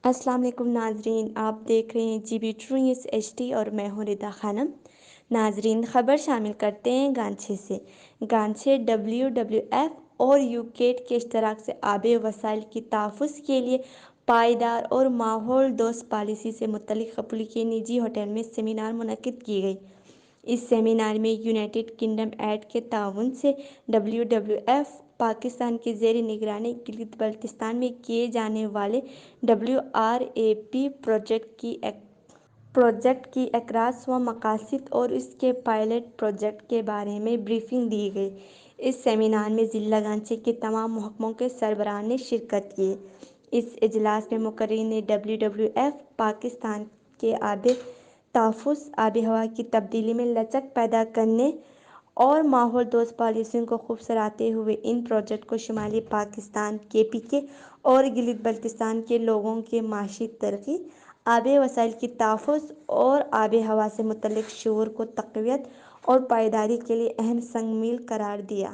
السلام علیکم ناظرین، آپ دیکھ رہے ہیں G B True News HD اور میں ہوں ردا خانم۔ ناظرین، خبر شامل کرتے ہیں گانچھے سے۔ گانچھے WWF اور یوکیٹ کے اشتراک سے آبی وسائل کی تحفظ کے لیے پائیدار اور ماحول دوست پالیسی سے متعلق قپول کے نجی ہوٹل میں سیمینار منعقد کی گئی۔ اس سیمینار میں یونائیٹڈ کنگڈم ایڈ کے تعاون سے WWF پاکستان کے زیر نگرانی گلگت بلتستان میں کیے جانے والے WRAP پروجیکٹ کی اقراص و مقاصد اور اس کے پائلٹ پروجیکٹ کے بارے میں بریفنگ دی گئی۔ اس سیمینار میں ضلع گانچھے کے تمام محکموں کے سربراہان نے شرکت کی۔ اس اجلاس میں مقررین نے WWF پاکستان کے آبی تحفظ، آبی ہوا کی تبدیلی میں لچک پیدا کرنے اور ماحول دوست پالیسیوں کو خوب سراہتے ہوئے ان پروجیکٹ کو شمالی پاکستان KPK اور گلگت بلتستان کے لوگوں کی معاشی ترقی، آبی وسائل کی تحفظ اور آبی ہوا سے متعلق شعور کو تقویت اور پائیداری کے لیے اہم سنگ میل قرار دیا۔